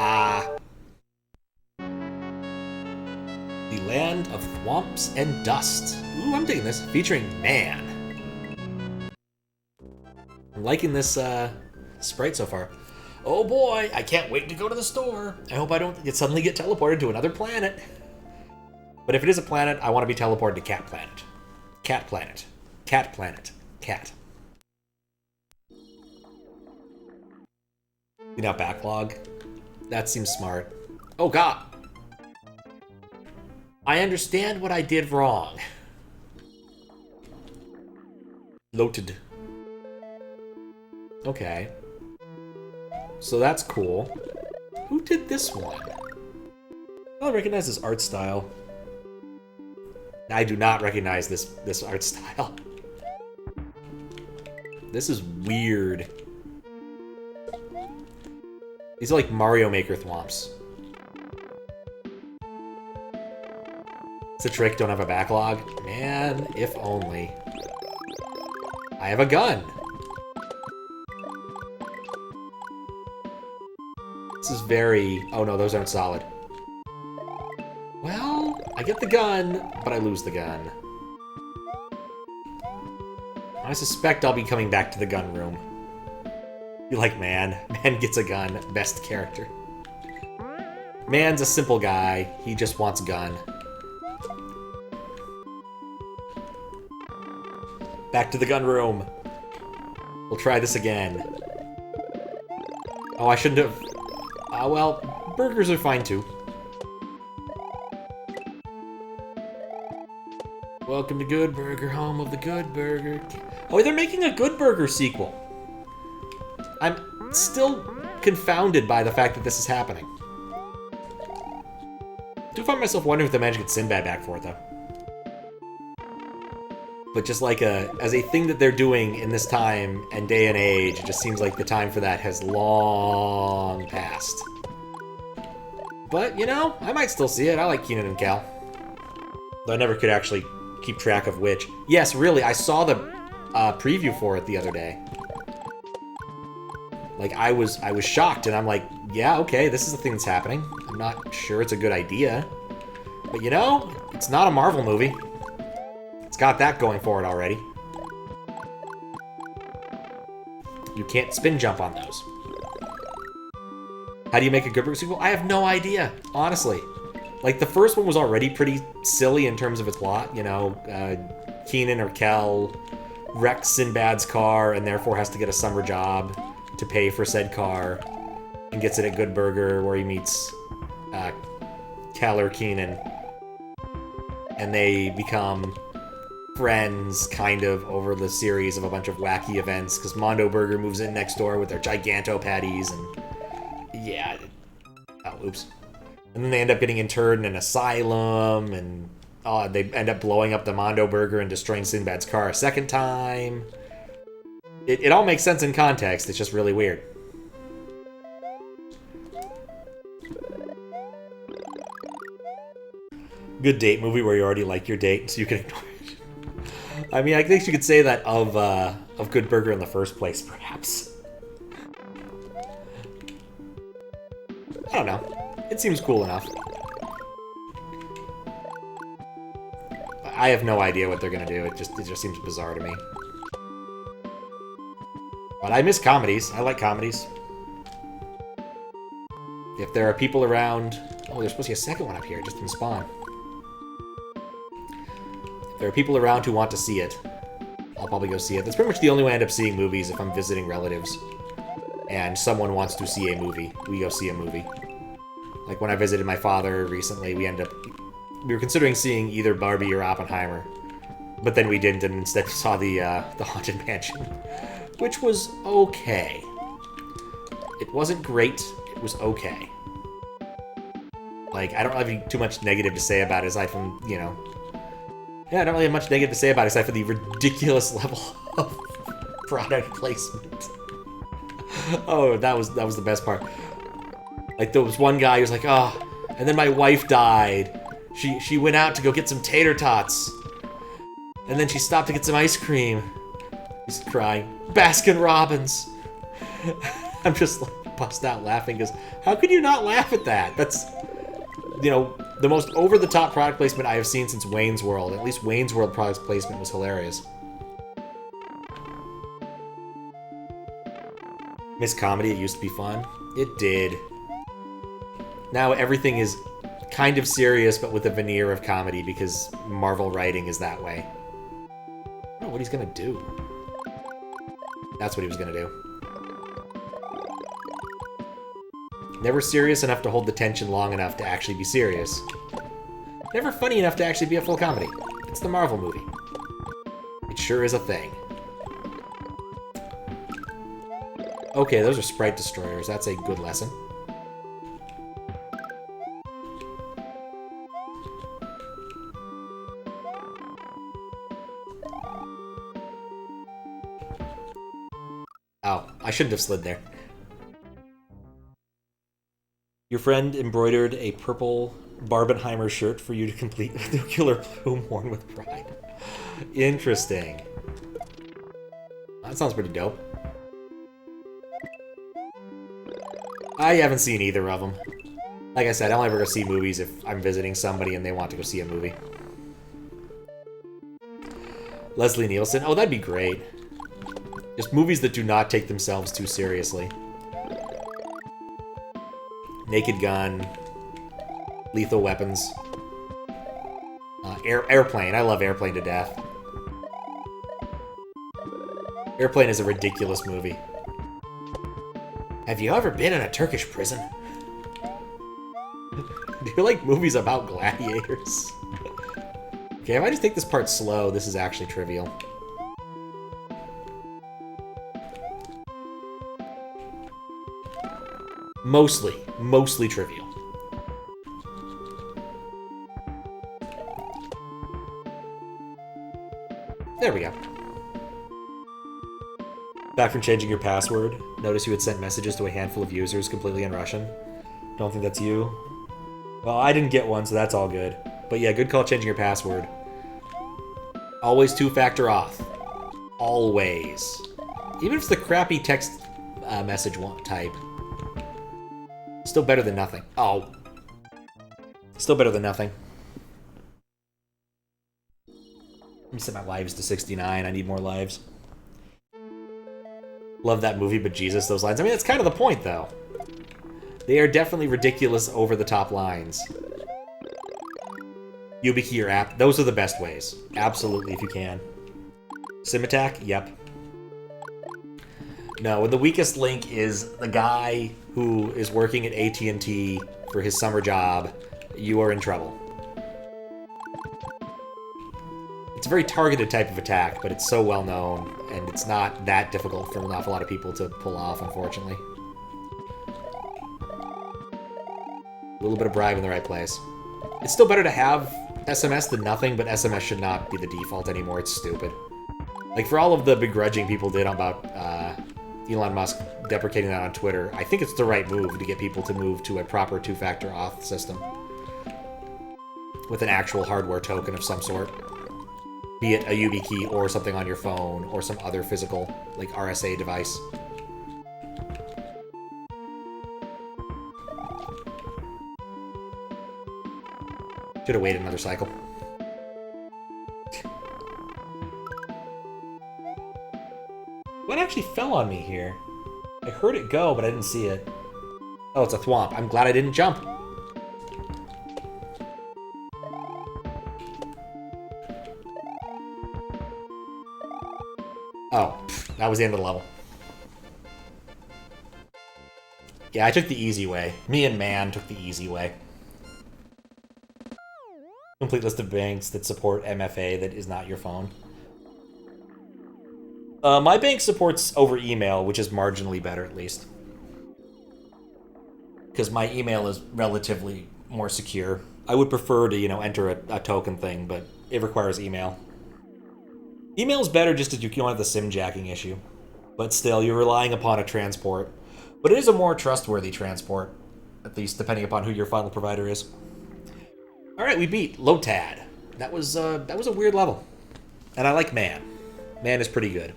The Land of Thwomps And Dust. Ooh, I'm digging this. Featuring Man. I'm liking this sprite so far. Oh boy, I can't wait to go to the store. I hope I don't suddenly get teleported to another planet. But if it is a planet, I want to be teleported to Cat Planet. Cat Planet. Cat Planet. Cat. Clean out backlog. That seems smart. Oh god. I understand what I did wrong. Loaded. Okay. So that's cool. Who did this one? I don't recognize this art style. I do not recognize this art style. This is weird. These are like Mario Maker Thwomps. It's a trick, don't have a backlog. Man, if only. I have a gun. This is very... Oh no, those aren't solid. Well, I get the gun, but I lose the gun. I suspect I'll be coming back to the gun room. You like Man? Man gets a gun. Best character. Man's a simple guy. He just wants a gun. Back to the gun room. We'll try this again. Oh, I shouldn't have... well, burgers are fine too. Welcome to Good Burger, home of the Good Burger. Oh, they're making a Good Burger sequel. I'm still confounded by the fact that this is happening. I do find myself wondering if they managed to get Sinbad back for it, though. But just like as a thing that they're doing in this time and day and age, it just seems like the time for that has long passed. But, you know, I might still see it. I like Keenan and Kel. Though I never could actually keep track of which. Yes, really, I saw the preview for it the other day. Like, I was shocked, and I'm like, yeah, okay, this is the thing that's happening. I'm not sure it's a good idea. But, you know, it's not a Marvel movie. It's got that going for it already. You can't spin jump on those. How do you make a Good Burger sequel? I have no idea, honestly. Like, the first one was already pretty silly in terms of its plot. You know, Keenan or Kel wrecks Sinbad's car and therefore has to get a summer job to pay for said car, and gets it at Good Burger where he meets Kel or Keenan. And they become friends, kind of, over the series of a bunch of wacky events, because Mondo Burger moves in next door with their giganto patties, and yeah. Oh, oops. And then they end up getting interred in an asylum, and they end up blowing up the Mondo Burger and destroying Sinbad's car a second time. It all makes sense in context, it's just really weird. Good date movie where you already like your date, so you can ignore it. I mean, I think you could say that of Good Burger in the first place, perhaps. I don't know. It seems cool enough. I have no idea what they're gonna do. It just seems bizarre to me. But I miss comedies. I like comedies. If there are people around... Oh, there's supposed to be a second one up here. It just didn't spawn. If there are people around who want to see it, I'll probably go see it. That's pretty much the only way I end up seeing movies, if I'm visiting relatives and someone wants to see a movie. We go see a movie. Like when I visited my father recently, we were considering seeing either Barbie or Oppenheimer, but then we didn't, and instead saw the Haunted Mansion, which was okay. It wasn't great, it was okay. Like, I don't have too much negative to say about it, aside from, you know... Yeah, I don't really have much negative to say about it, aside from the ridiculous level of product placement. Oh, that was the best part. Like, there was one guy who was like, oh, and then my wife died. She went out to go get some tater tots. And then she stopped to get some ice cream. He's crying. Baskin Robbins. I'm just like... bust out laughing because how could you not laugh at that? That's, you know, the most over-the-top product placement I have seen since Wayne's World. At least Wayne's World product placement was hilarious. Miss Comedy, it used to be fun. It did. Now everything is kind of serious, but with a veneer of comedy because Marvel writing is that way. I don't know what he's gonna do. That's what he was gonna do. Never serious enough to hold the tension long enough to actually be serious. Never funny enough to actually be a full comedy. It's the Marvel movie. It sure is a thing. Okay, those are sprite destroyers. That's a good lesson. Oh, I shouldn't have slid there. Your friend embroidered a purple Barbenheimer shirt for you to complete with nuclear plume worn with pride. Interesting. That sounds pretty dope. I haven't seen either of them. Like I said, I only ever go see movies if I'm visiting somebody and they want to go see a movie. Leslie Nielsen. Oh, that'd be great. Just movies that do not take themselves too seriously. Naked Gun. Lethal Weapons. Airplane. I love Airplane to death. Airplane is a ridiculous movie. Have you ever been in a Turkish prison? Do you like movies about gladiators? Okay, if I just take this part slow, this is actually trivial. Mostly trivial. There we go. Back from changing your password. Notice you had sent messages to a handful of users completely in Russian. Don't think that's you. Well, I didn't get one, so that's all good. But yeah, good call changing your password. Always two-factor auth. Always. Even if it's the crappy text message type. Still better than nothing. Oh. Still better than nothing. Let me set my lives to 69. I need more lives. Love that movie, but Jesus, those lines. I mean, that's kind of the point, though. They are definitely ridiculous, over-the-top lines. YubiKey or app, those are the best ways. Absolutely, if you can. Sim attack? Yep. No, and the weakest link is the guy who is working at AT&T for his summer job. You are in trouble. It's a very targeted type of attack, but it's so well known, and it's not that difficult for an awful lot of people to pull off, unfortunately. A little bit of bribe in the right place. It's still better to have SMS than nothing, but SMS should not be the default anymore. It's stupid. Like, for all of the begrudging people did about Elon Musk deprecating that on Twitter, I think it's the right move to get people to move to a proper two-factor auth system. With an actual hardware token of some sort. Be it a YubiKey or something on your phone or some other physical, like, RSA device. Should have waited another cycle. What actually fell on me here? I heard it go, but I didn't see it. Oh, it's a Thwomp. I'm glad I didn't jump. Oh, that was the end of the level. Yeah, I took the easy way. Me and Man took the easy way. Complete list of banks that support MFA that is not your phone. My bank supports over email, which is marginally better at least. Because my email is relatively more secure. I would prefer to, enter a token thing, but it requires email. Email is better just as you don't have the SIM jacking issue. But still, you're relying upon a transport. But it is a more trustworthy transport, at least depending upon who your final provider is. Alright, we beat Lotad. That was a weird level. And I like Man. Man is pretty good.